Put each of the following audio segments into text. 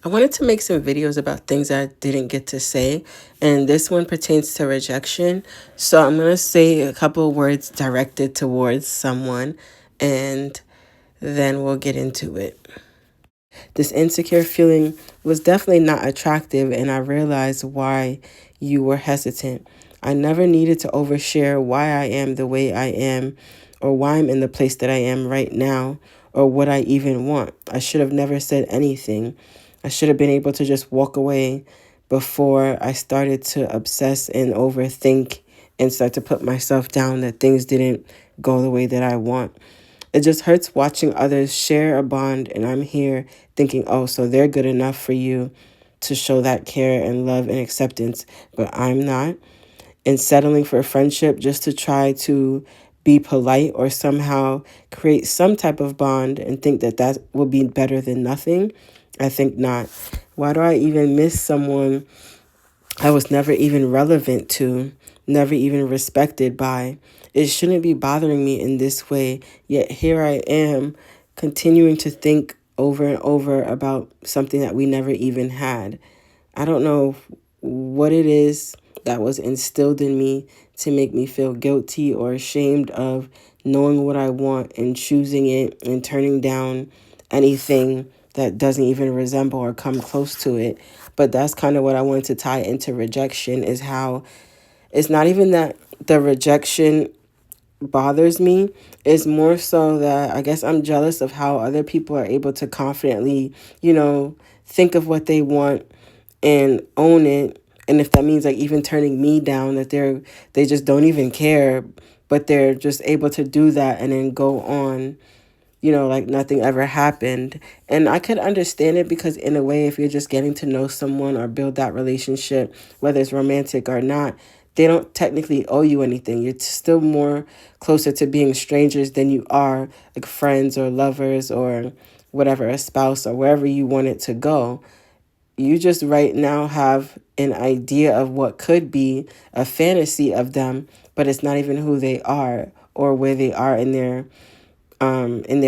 I wanted to make some videos about things I didn't get to say, and this one pertains to rejection. So I'm going to say a couple of words directed towards someone, and then we'll get into it. This insecure feeling was definitely not attractive, and I realized why you were hesitant. I never needed to overshare why I am the way I am, or why I'm in the place that I am right now, or what I even want. I should have never said anything. I should have been able to just walk away before I started to obsess and overthink and start to put myself down that things didn't go the way that I want. It just hurts watching others share a bond, and I'm here thinking, oh, so they're good enough for you to show that care and love and acceptance, but I'm not. And settling for a friendship just to try to be polite or somehow create some type of bond and think that that will be better than nothing. I think not. Why do I even miss someone I was never even relevant to, never even respected by? It shouldn't be bothering me in this way, yet here I am continuing to think over and over about something that we never even had. I don't know what it is that was instilled in me to make me feel guilty or ashamed of knowing what I want and choosing it and turning down anything that doesn't even resemble or come close to it. But that's kind of what I wanted to tie into rejection, is how it's not even that the rejection bothers me. It's more so that I guess I'm jealous of how other people are able to confidently, think of what they want and own it. And if that means like even turning me down, that they just don't even care, but they're just able to do that and then go on, like nothing ever happened. And I could understand it, because in a way, if you're just getting to know someone or build that relationship, whether it's romantic or not, they don't technically owe you anything. You're still more closer to being strangers than you are like friends or lovers or whatever, a spouse or wherever you want it to go. You just right now have an idea of what could be a fantasy of them, but it's not even who they are or where they are in their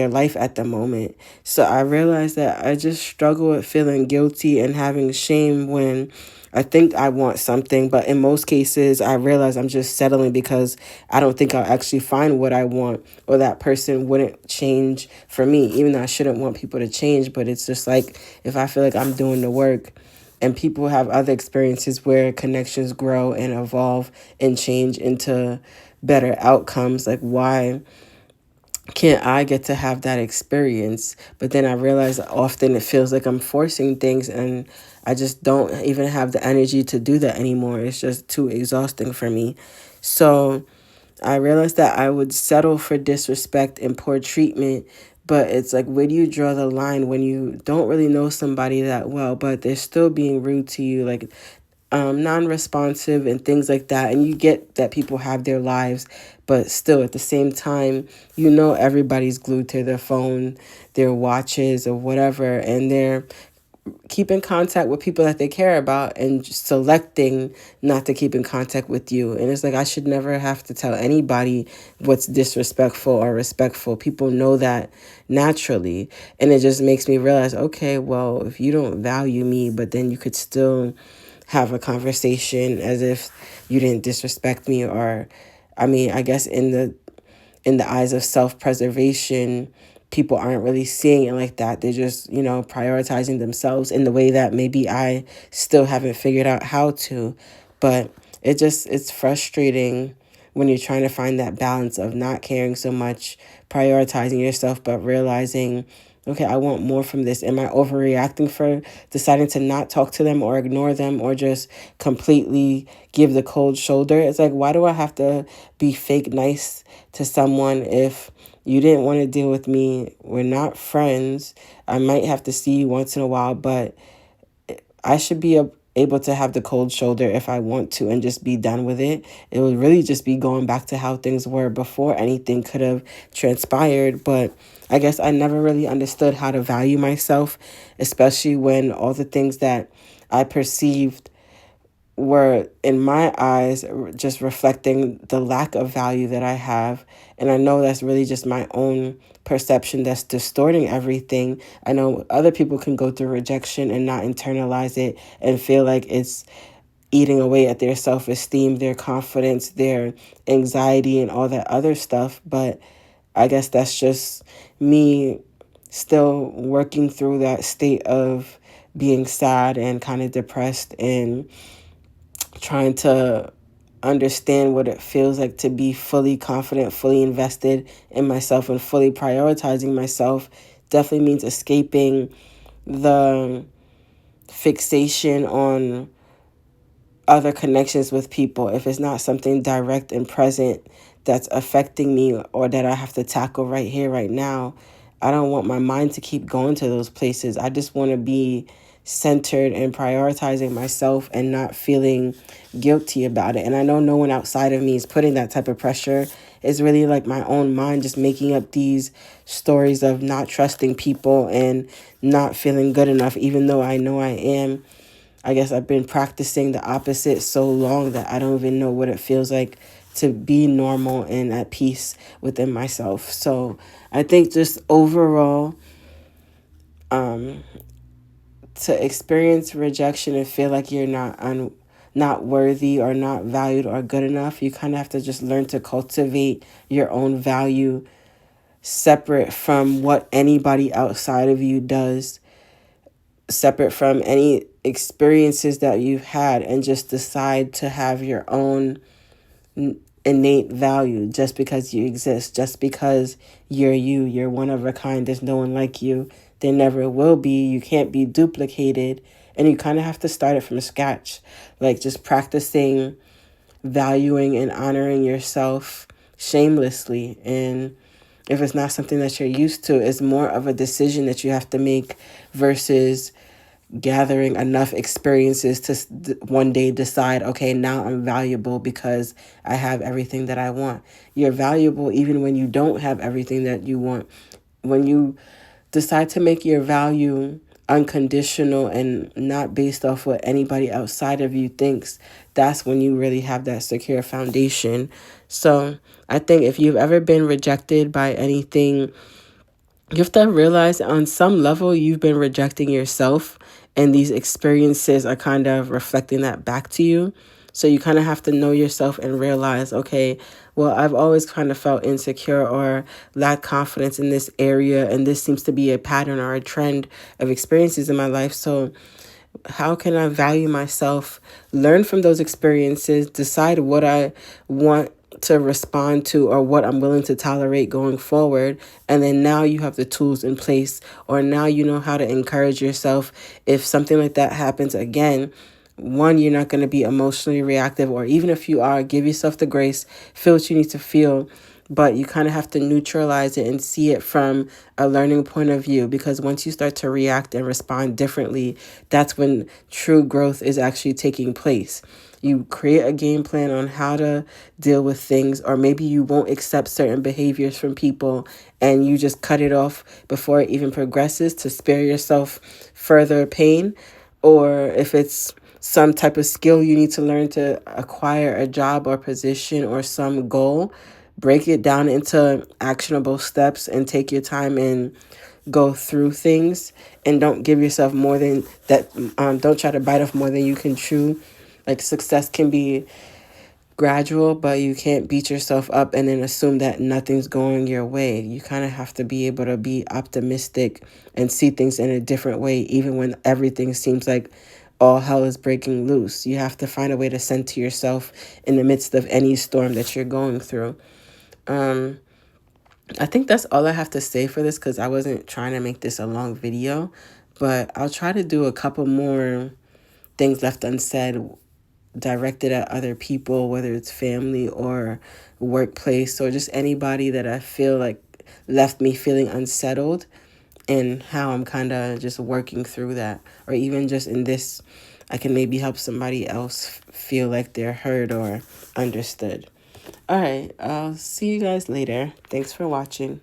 life at the moment. So I realized that I just struggle with feeling guilty and having shame when I think I want something, but in most cases I realize I'm just settling because I don't think I'll actually find what I want, or that person wouldn't change for me, even though I shouldn't want people to change. But it's just like, if I feel like I'm doing the work and people have other experiences where connections grow and evolve and change into better outcomes, like why can't I get to have that experience? But then I realize often it feels like I'm forcing things, and I just don't even have the energy to do that anymore. It's just too exhausting for me. So I realized that I would settle for disrespect and poor treatment, but it's like, where do you draw the line when you don't really know somebody that well, but they're still being rude to you, like non-responsive and things like that? And you get that people have their lives, but still at the same time, everybody's glued to their phone, their watches, or whatever, and they're keeping contact with people that they care about and selecting not to keep in contact with you. And it's like, I should never have to tell anybody what's disrespectful or respectful. People know that naturally. And it just makes me realize, okay, well, if you don't value me, but then you could still have a conversation as if you didn't disrespect me, or I mean, I guess in the eyes of self-preservation, people aren't really seeing it like that. They're just, prioritizing themselves in the way that maybe I still haven't figured out how to. But it's frustrating when you're trying to find that balance of not caring so much, prioritizing yourself, but realizing, okay, I want more from this. Am I overreacting for deciding to not talk to them or ignore them or just completely give the cold shoulder? It's like, why do I have to be fake nice to someone if you didn't want to deal with me? We're not friends. I might have to see you once in a while, but I should be able to have the cold shoulder if I want to and just be done with it. It would really just be going back to how things were before anything could have transpired. But I guess I never really understood how to value myself, especially when all the things that I perceived were, in my eyes, just reflecting the lack of value that I have. And I know that's really just my own perception that's distorting everything. I know other people can go through rejection and not internalize it and feel like it's eating away at their self-esteem, their confidence, their anxiety, and all that other stuff. But I guess that's just me still working through that state of being sad and kind of depressed and trying to understand what it feels like to be fully confident, fully invested in myself, and fully prioritizing myself. Definitely means escaping the fixation on other connections with people. If it's not something direct and present that's affecting me or that I have to tackle right here, right now, I don't want my mind to keep going to those places. I just want to be centered and prioritizing myself and not feeling guilty about it. And I know no one outside of me is putting that type of pressure. It's really like my own mind just making up these stories of not trusting people and not feeling good enough, even though I know I am. I guess I've been practicing the opposite so long that I don't even know what it feels like to be normal and at peace within myself. So I think just overall, to experience rejection and feel like you're not worthy or not valued or good enough, you kind of have to just learn to cultivate your own value separate from what anybody outside of you does, separate from any experiences that you've had, and just decide to have your own innate value just because you exist, just because you're you. You're one of a kind. There's no one like you. There never will be. You can't be duplicated. And you kind of have to start it from scratch. Like just practicing valuing and honoring yourself shamelessly. And if it's not something that you're used to, it's more of a decision that you have to make versus gathering enough experiences to one day decide, okay, now I'm valuable because I have everything that I want. You're valuable even when you don't have everything that you want. When you decide to make your value unconditional and not based off what anybody outside of you thinks, that's when you really have that secure foundation. So I think if you've ever been rejected by anything, you have to realize on some level you've been rejecting yourself, and these experiences are kind of reflecting that back to you. So you kind of have to know yourself and realize, okay, well, I've always kind of felt insecure or lacked confidence in this area, and this seems to be a pattern or a trend of experiences in my life. So how can I value myself, learn from those experiences, decide what I want to respond to or what I'm willing to tolerate going forward. And then now you have the tools in place, or now you know how to encourage yourself. If something like that happens again, one, you're not going to be emotionally reactive, or even if you are, give yourself the grace, feel what you need to feel. But you kind of have to neutralize it and see it from a learning point of view, because once you start to react and respond differently, that's when true growth is actually taking place. You create a game plan on how to deal with things, or maybe you won't accept certain behaviors from people and you just cut it off before it even progresses to spare yourself further pain. Or if it's some type of skill you need to learn to acquire a job or position or some goal, break it down into actionable steps and take your time and go through things, and don't give yourself more than that. Don't try to bite off more than you can chew. Like success can be gradual, but you can't beat yourself up and then assume that nothing's going your way. You kind of have to be able to be optimistic and see things in a different way, even when everything seems like all hell is breaking loose. You have to find a way to center yourself in the midst of any storm that you're going through. I think that's all I have to say for this, because I wasn't trying to make this a long video, but I'll try to do a couple more things left unsaid directed at other people, whether it's family or workplace or just anybody that I feel like left me feeling unsettled, and how I'm kind of just working through that. Or even just in this, I can maybe help somebody else feel like they're heard or understood. All right, I'll see you guys later. Thanks for watching.